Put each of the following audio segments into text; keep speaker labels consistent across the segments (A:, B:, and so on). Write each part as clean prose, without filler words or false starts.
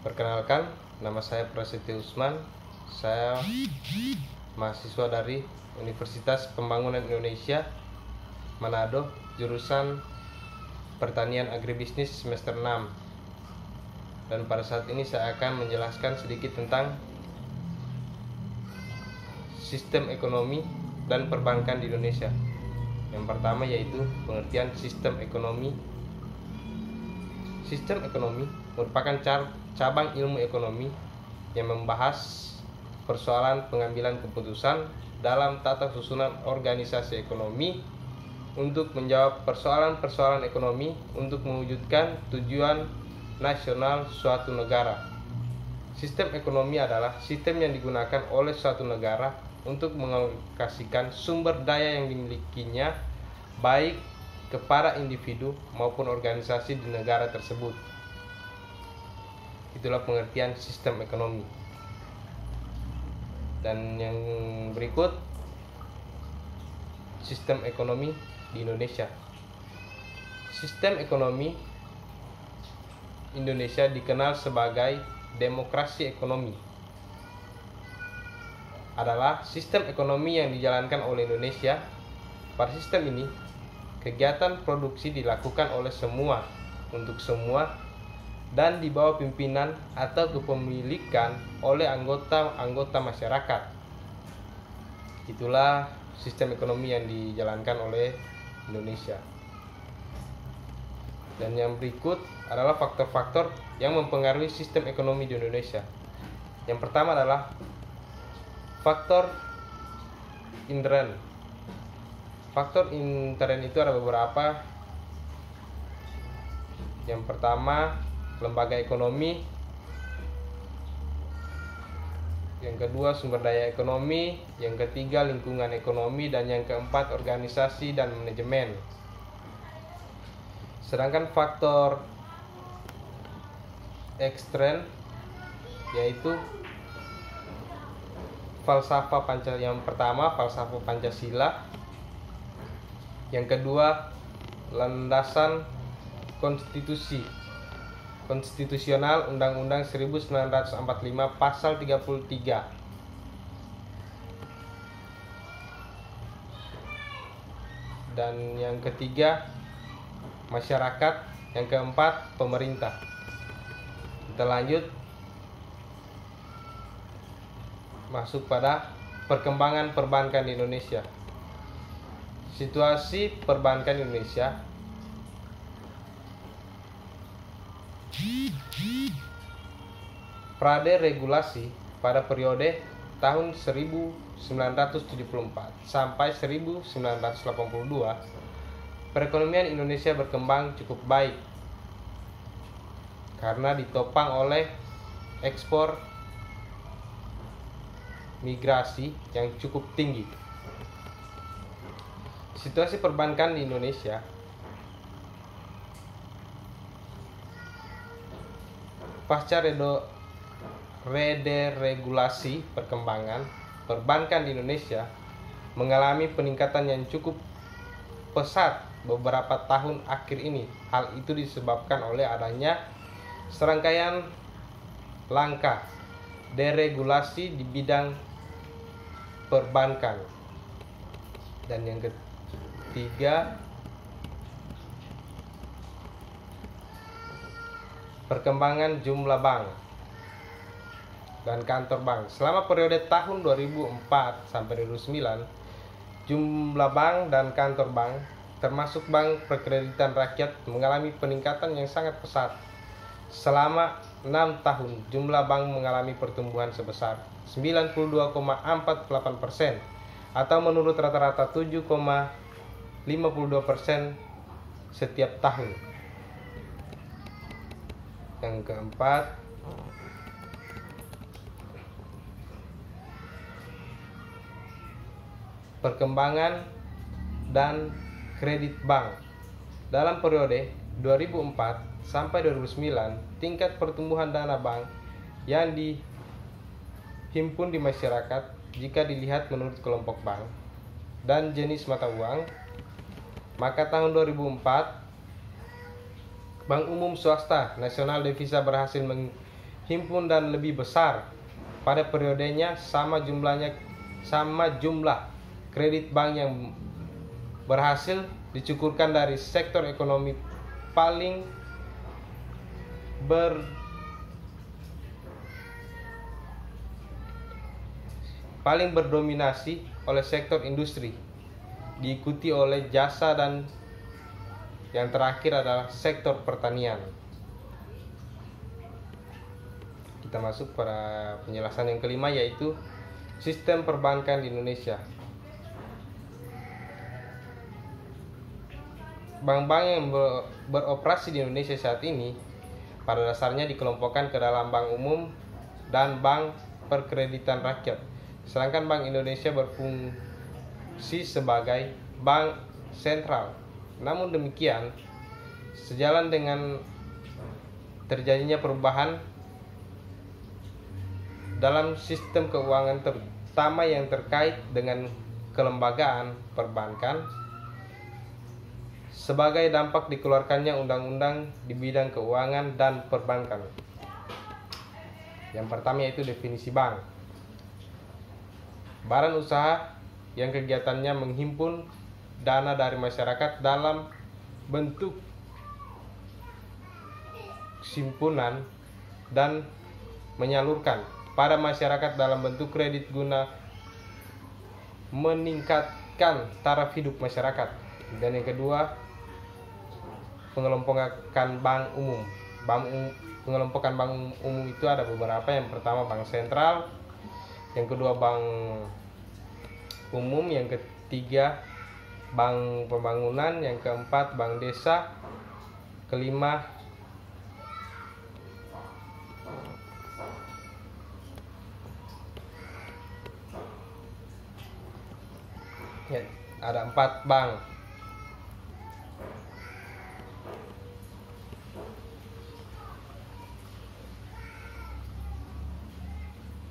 A: Perkenalkan, nama saya Prasetyo Usman. Saya mahasiswa dari Universitas Pembangunan Indonesia, Manado, jurusan Pertanian Agribisnis semester 6. Dan pada saat ini saya akan menjelaskan sedikit tentang sistem ekonomi dan perbankan di Indonesia. Yang pertama yaitu pengertian sistem ekonomi. Sistem ekonomi merupakan cabang ilmu ekonomi yang membahas persoalan pengambilan keputusan dalam tata susunan organisasi ekonomi untuk menjawab persoalan-persoalan ekonomi untuk mewujudkan tujuan nasional suatu negara. Sistem ekonomi adalah sistem yang digunakan oleh suatu negara untuk mengalokasikan sumber daya yang dimilikinya baik kepada individu maupun organisasi di negara tersebut. Itulah pengertian sistem ekonomi. Dan yang berikut, sistem ekonomi di Indonesia. Sistem ekonomi Indonesia dikenal sebagai demokrasi ekonomi. Adalah sistem ekonomi yang dijalankan oleh Indonesia. Pada sistem ini, kegiatan produksi dilakukan oleh semua, untuk semua, dan di bawah pimpinan atau kepemilikan oleh anggota-anggota masyarakat. Itulah sistem ekonomi yang dijalankan oleh Indonesia. Dan yang berikut adalah faktor-faktor yang mempengaruhi sistem ekonomi di Indonesia. Yang pertama adalah faktor intern. Faktor intern itu ada beberapa. Yang pertama, lembaga ekonomi. Yang kedua, sumber daya ekonomi. Yang ketiga, lingkungan ekonomi. Dan yang keempat, organisasi dan manajemen. Sedangkan faktor ekstern yaitu falsafah Pancasila. Yang pertama, falsafah Pancasila. Yang kedua, landasan konstitusional Undang-Undang 1945 pasal 33. Dan yang ketiga, masyarakat. Yang keempat, pemerintah. Kita lanjut masuk pada perkembangan perbankan di Indonesia. Situasi perbankan Indonesia praderegulasi pada periode tahun 1974 sampai 1982, perekonomian Indonesia berkembang cukup baik karena ditopang oleh ekspor migrasi yang cukup tinggi. Situasi perbankan di Indonesia pasca rederegulasi perkembangan perbankan di Indonesia mengalami peningkatan yang cukup pesat beberapa tahun akhir ini. Hal itu disebabkan oleh adanya serangkaian langkah deregulasi di bidang perbankan. Dan yang ketiga, perkembangan jumlah bank dan kantor bank. Selama periode tahun 2004 sampai 2009, jumlah bank dan kantor bank termasuk bank perkreditan rakyat mengalami peningkatan yang sangat pesat. Selama 6 tahun, jumlah bank mengalami pertumbuhan sebesar 92,48% atau menurut rata-rata 7,52% setiap tahun. Yang keempat, perkembangan dan kredit bank. Dalam periode 2004 sampai 2009, tingkat pertumbuhan dana bank yang dihimpun di masyarakat jika dilihat menurut kelompok bank dan jenis mata uang, maka tahun 2004 Bank Umum Swasta Nasional Devisa berhasil himpun dan lebih besar. Pada periodenya sama jumlah kredit bank yang berhasil dicukurkan dari sektor ekonomi paling berdominasi oleh sektor industri, diikuti oleh jasa, dan yang terakhir adalah sektor pertanian. Kita masuk pada penjelasan yang kelima, yaitu sistem perbankan di Indonesia. Bank-bank yang beroperasi di Indonesia saat ini pada dasarnya dikelompokkan ke dalam bank umum dan bank perkreditan rakyat. Sedangkan Bank Indonesia berfungsi sebagai bank sentral. Namun demikian, sejalan dengan terjadinya perubahan dalam sistem keuangan, terutama yang terkait dengan kelembagaan perbankan, sebagai dampak dikeluarkannya undang-undang di bidang keuangan dan perbankan. Yang pertama yaitu definisi bank. Badan usaha yang kegiatannya menghimpun dana dari masyarakat dalam bentuk simpunan dan menyalurkan pada masyarakat dalam bentuk kredit guna meningkatkan taraf hidup masyarakat. Dan yang kedua, pengelompokan bank umum. Pengelompokan bank umum itu ada beberapa. Yang pertama bank sentral, yang kedua bank umum, yang ketiga bank pembangunan, yang keempat bank desa, kelima ya, ada 4 bank.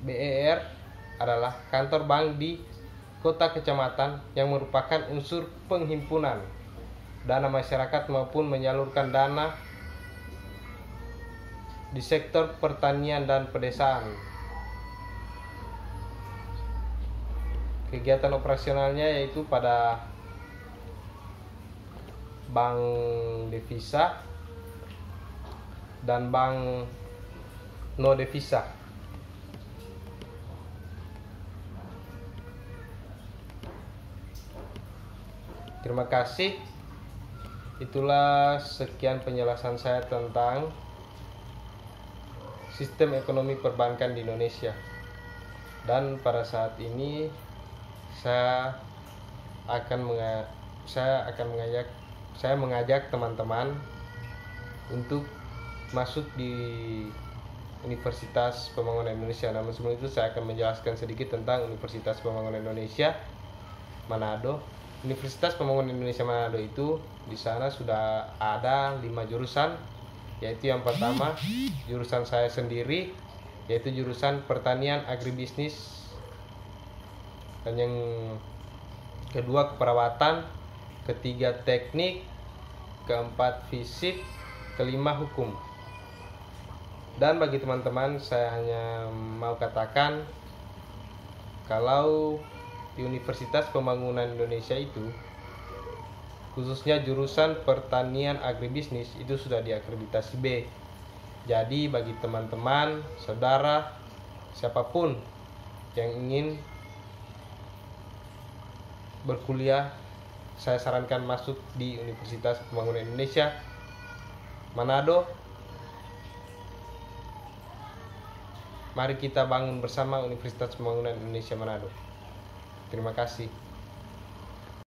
A: BER adalah kantor bank di kota kecamatan yang merupakan unsur penghimpunan dana masyarakat maupun menyalurkan dana di sektor pertanian dan pedesaan. Kegiatan operasionalnya yaitu pada bank devisa dan bank no devisa. Terima kasih. Itulah sekian penjelasan saya tentang sistem ekonomi perbankan di Indonesia. Dan pada saat ini saya mengajak teman-teman untuk masuk di Universitas Pembangunan Indonesia. Namun sebelum itu saya akan menjelaskan sedikit tentang Universitas Pembangunan Indonesia Manado. Universitas Pembangunan Indonesia Manado itu di sana sudah ada 5 jurusan, yaitu yang pertama jurusan saya sendiri, yaitu jurusan pertanian agribisnis, dan yang kedua keperawatan, ketiga teknik, keempat fisik, kelima hukum. Dan bagi teman-teman saya hanya mau katakan kalau di Universitas Pembangunan Indonesia itu khususnya jurusan pertanian agribisnis itu sudah diakreditasi B. Jadi bagi teman-teman, saudara, siapapun yang ingin berkuliah, saya sarankan masuk di Universitas Pembangunan Indonesia Manado. Mari kita bangun bersama Universitas Pembangunan Indonesia Manado. Terima kasih.